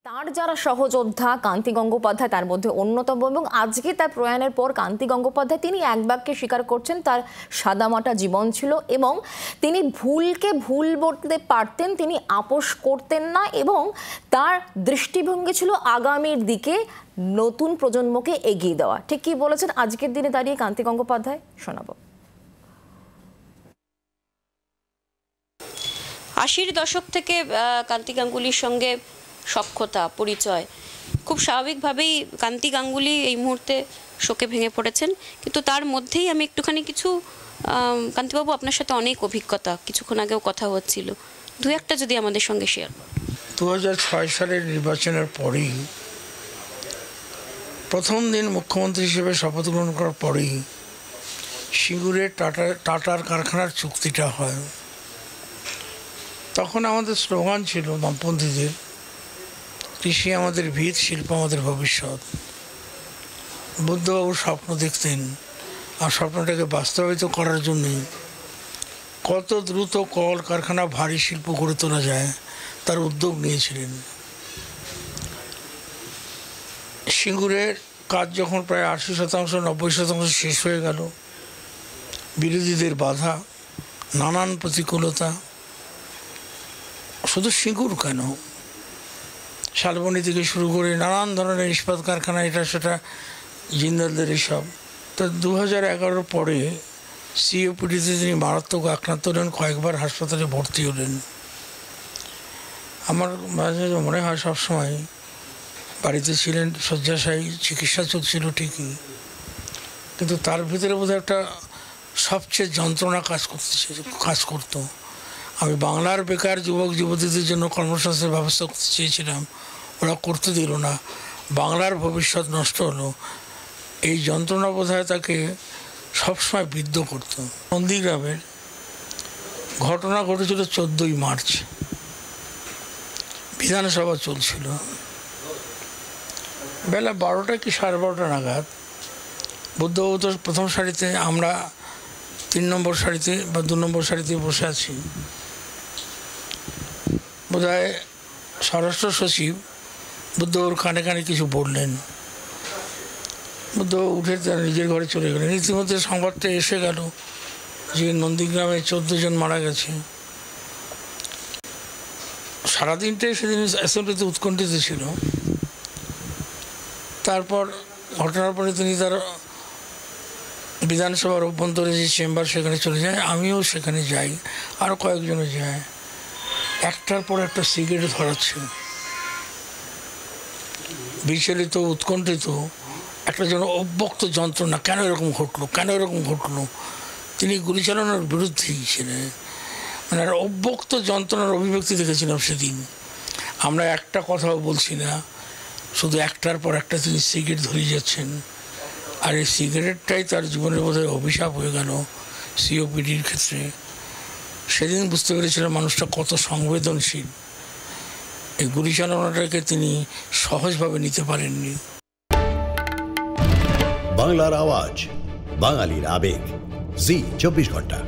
তার যারা সহযোদ্ধা কান্তি গঙ্গোপাধ্যায় তার মধ্যে অন্যতম, এবং আজকে তার প্রয়াণের পর কান্তি গঙ্গোপাধ্যায় তিনি এক বাক্যে স্বীকার করছেন তার সাদামাটা জীবন ছিল এবং তিনি ভুলকে ভুল বলতে পারতেন, তিনি আপোষ করতেন না এবং তার দৃষ্টিভঙ্গি ছিল আগামীর দিকে নতুন প্রজন্মকে এগিয়ে দেওয়া। ঠিক কি বলেছেন আজকের দিনে দাঁড়িয়ে কান্তি গঙ্গোপাধ্যায়, শোনাবো। 80-র দশক থেকে কান্তি গাঙ্গুলির সঙ্গে সখ্যতা পরিচয়, খুব স্বাভাবিকভাবেই কান্তি গাঙ্গুলি এই মুহূর্তে শোকে ভেঙে পড়েছেন। কিন্তু তার মধ্যেই আমি একটুখানি কিছু, কান্তিবাবু আপনার সাথে অনেক অভিজ্ঞতা, কিছুক্ষণ আগেও কথা হচ্ছিল, দু একটা যদি আমাদের সঙ্গে শেয়ার করেন। 2006 সালের নির্বাচনের পরেই, প্রথম দিন মুখ্যমন্ত্রী হিসেবে শপথ গ্রহণ করার পরেই সিঙ্গুরে টাটার কারখানার চুক্তিটা হয়। তখন আমাদের স্লোগান ছিল বামপন্থীদের, কৃষি আমাদের ভিত, শিল্প আমাদের ভবিষ্যৎ। বুদ্ধবাবু স্বপ্ন দেখতেন, আর স্বপ্নটাকে বাস্তবায়িত করার জন্যই কত দ্রুত কল কারখানা, ভারী শিল্প গড়ে তোলা যায় তার উদ্যোগ নিয়েছিলেন। সিঙ্গুরের কাজ যখন প্রায় 80%, 90% শেষ হয়ে গেল, বিরোধীদের বাধা, নানান প্রতিকূলতা, শুধু সিঙ্গুর কেন, শালবনী থেকে শুরু করে নানান ধরনের ইস্পাত কারখানা, এটা সেটা জিন্দালদের এসব। তো 2011 পরে সিওপিডিতে তিনি মারাত্মক আক্রান্ত হলেন, কয়েকবার হাসপাতালে ভর্তি হলেন। আমার মাঝে মনে হয় সবসময় বাড়িতে ছিলেন, শয্যাশায়ী, চিকিৎসা চলছিল ঠিকই, কিন্তু তার ভিতরে বোধহয় একটা সবচেয়ে যন্ত্রণা কাজ করতো। আমি বাংলার বেকার যুবক যুবতীদের জন্য কর্মসংস্থানের ব্যবস্থা করতে চেয়েছিলাম, ওরা করতে দিল না, বাংলার ভবিষ্যৎ নষ্ট হলো। এই যন্ত্রণা বোধহয় তাকে সবসময় বিদ্ধ করত। নন্দীগ্রামের ঘটনা ঘটেছিল 14ই মার্চ, বিধানসভা চলছিল। বেলা 12টা কি 12:30 নাগাদ বুদ্ধবাবু তো প্রথম সারিতে, আমরা 3 নম্বর সারিতে বা 2 নম্বর সারিতে বসে আছি। বোধহয় স্বরাষ্ট্র সচিব বুদ্ধবাবুর কানে কানে কিছু বললেন, বুদ্ধবাবু উঠে তার নিজের ঘরে চলে গেলেন। ইতিমধ্যে সংবাদটা এসে গেল যে নন্দীগ্রামে 14 জন মারা গেছে। সারাদিনটাই সেদিন অ্যাসেম্বলিতে উৎকণ্ঠিত ছিল। তারপর ঘটনার পরে তিনি তার বিধানসভার অভ্যন্তরে যে চেম্বার, সেখানে চলে যায়, আমিও সেখানে যাই, আরও কয়েকজনে যায়। একটার পর একটা সিগারেট ধরাচ্ছে, বিচলিত, উৎকণ্ঠিত, একটা যেন অব্যক্ত যন্ত্রণা, কেন এরকম ঘটলো। তিনি গুলি চালানোর বিরুদ্ধেই ছিলেন, মানে অব্যক্ত যন্ত্রণার অভিব্যক্তি দেখেছিলাম সেদিন। আমরা একটা কথাও বলছি না, শুধু একটার পর একটা তিনি সিগারেট ধরিয়ে যাচ্ছেন। আর এই সিগারেটটাই তার জীবনের বোধহয় অভিশাপ হয়ে গেল সিওপিডির ক্ষেত্রে। সেদিন বুঝতে পেরেছিলাম মানুষটা কত সংবেদনশীল। এই গুলি চালনাটাকে তিনি সহজভাবে নিতে পারেননি। বাংলার আওয়াজ, বাঙালির আবেগ, জি 24 ঘন্টা।